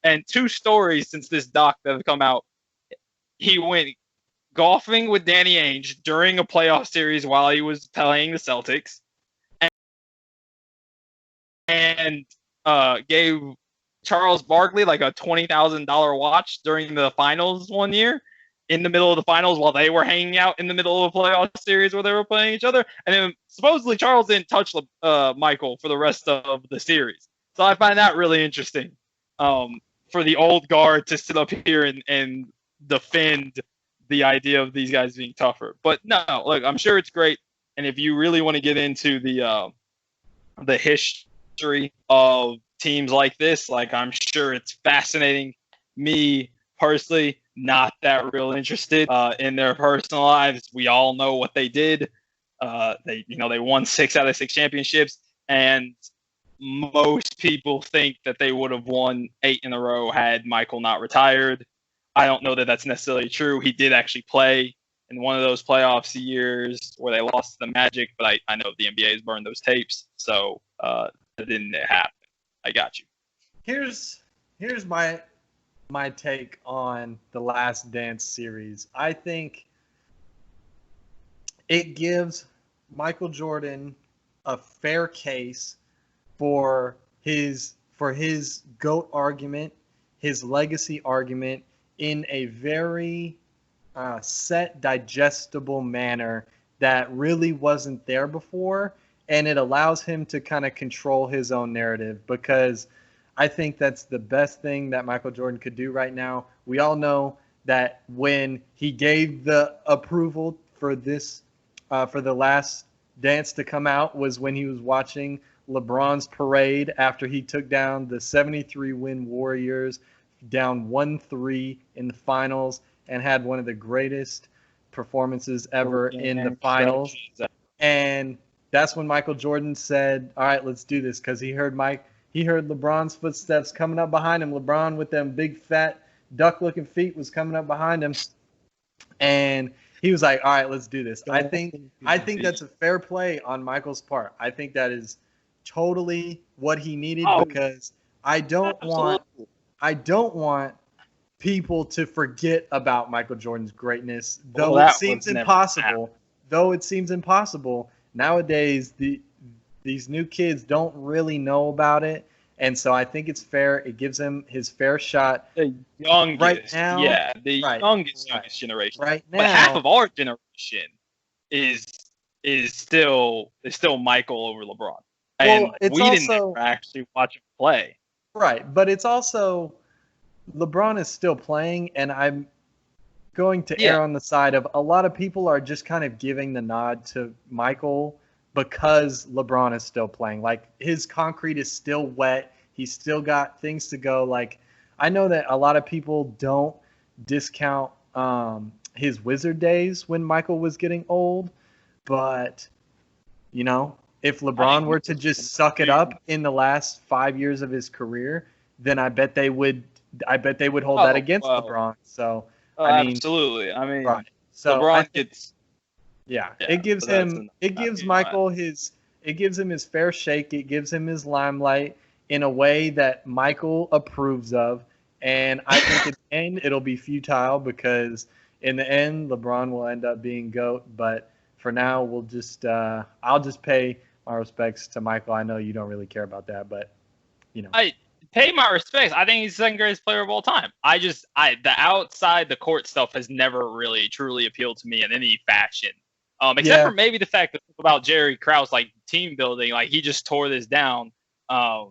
And two stories since this doc that have come out. He went golfing with Danny Ainge during a playoff series while he was playing the Celtics, and gave Charles Barkley like a $20,000 watch during the finals one year, in the middle of the finals while they were hanging out in the middle of a playoff series where they were playing each other. And then supposedly Charles didn't touch Michael for the rest of the series. So I find that really interesting, for the old guard to sit up here and defend the idea of these guys being tougher. But no, look, I'm sure it's great. And if you really want to get into the history of teams like this, like, I'm sure it's fascinating. Me personally, not that real interested in their personal lives. We all know what they did. They won 6 out of 6 championships, and most people think that they would have won 8 in a row had Michael not retired. I don't know that that's necessarily true. He did actually play in one of those playoffs years where they lost to the Magic, but I know the NBA has burned those tapes, so that didn't happen. I got you. Here's my take on the Last Dance series. I think it gives Michael Jordan a fair case for his GOAT argument, his legacy argument, in a very set, digestible manner that really wasn't there before. And it allows him to kind of control his own narrative, because I think that's the best thing that Michael Jordan could do right now. We all know that when he gave the approval for this, for the Last Dance to come out, was when he was watching LeBron's parade after he took down the 73-win Warriors, down 1-3 in the finals, and had one of the greatest performances ever in the finals. And that's when Michael Jordan said, all right, let's do this, because he heard LeBron's footsteps coming up behind him. LeBron with them big, fat, duck-looking feet was coming up behind him. And he was like, all right, let's do this. I think that's a fair play on Michael's part. I think that is totally what he needed, because I don't want people to forget about Michael Jordan's greatness, though it seems impossible. Nowadays, these new kids don't really know about it, and so I think it's fair. It gives him his fair shot. The youngest, right now, youngest generation. Right now, but half of our generation is still Michael over LeBron, and we didn't ever actually watch him play. Right, but it's also LeBron is still playing, and I'm going to err on the side of a lot of people are just kind of giving the nod to Michael because LeBron is still playing. Like, his concrete is still wet. He's still got things to go. Like, I know that a lot of people don't discount his Wizard days when Michael was getting old, but, you know, if LeBron were to just suck it up in the last 5 years of his career, then I bet they would hold that against LeBron. So I mean, absolutely. I mean, right. So LeBron gets. Yeah, it gives him his fair shake. It gives him his limelight in a way that Michael approves of. And I think in the end it'll be futile, because in the end LeBron will end up being GOAT. But for now, we'll just I'll just pay my respects to Michael. I know you don't really care about that, but you know. I pay my respects. I think he's the second greatest player of all time. The outside the court stuff has never really truly appealed to me in any fashion. Except for maybe the fact that about Jerry Krause, like team building, like he just tore this down. I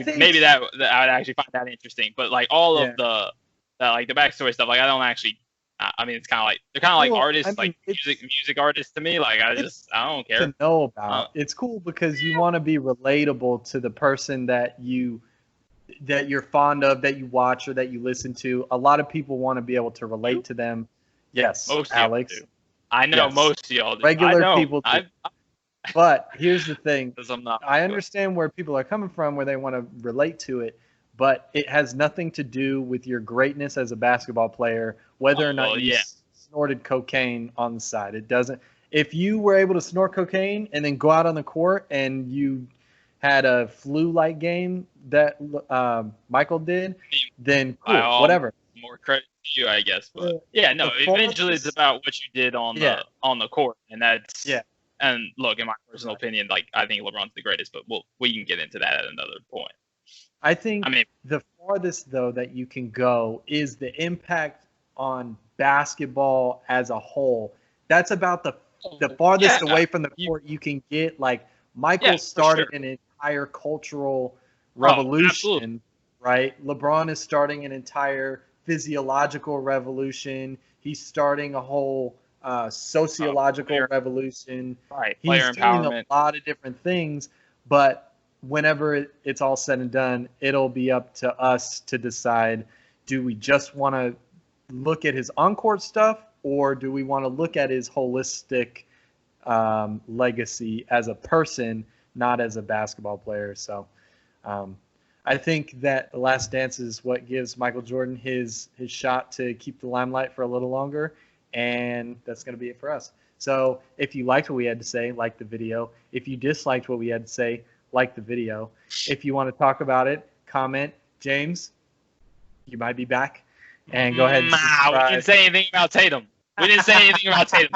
think maybe that I would actually find that interesting. But like all of the backstory stuff, like I don't actually. I mean, it's kind of like they're kind of like artists, like music artists to me. Like I don't care to know about. It's cool because you want to be relatable to the person that you're fond of, that you watch or that you listen to. A lot of people want to be able to relate to them. Yes, most Alex. Do. I know most of y'all do. Regular people do. But here's the thing. I understand where people are coming from, where they want to relate to it, but it has nothing to do with your greatness as a basketball player, whether or not you snorted cocaine on the side. It doesn't. If you were able to snort cocaine and then go out on the court and you had a flu-like game that Michael did, then By cool, all whatever. more credit to you, I guess. But The- yeah, no. the Eventually, it's farthest- about what you did on Yeah. the court, and that's Yeah. And look, in my personal opinion, like I think LeBron's the greatest, but we can get into that at another point. I think I mean, the farthest though that you can go is the impact on basketball as a whole. That's about the farthest yeah, away from the court you can get. Like Michael yeah, for started sure. an entire cultural Oh, absolutely. revolution, right? LeBron is starting an entire physiological revolution. He's starting a whole sociological Player, revolution. right? He's Player doing a empowerment. lot of different things, but whenever it's all said and done, it'll be up to us to decide, do we just want to look at his on-court stuff, or do we want to look at his holistic legacy as a person, not as a basketball player? So I think that The Last Dance is what gives Michael Jordan his shot to keep the limelight for a little longer, and that's going to be it for us. So if you liked what we had to say, like the video. If you disliked what we had to say, like the video. If you want to talk about it, comment. James, you might be back. And go ahead and We subscribe. didn't say anything about Tatum. We didn't say anything about Tatum.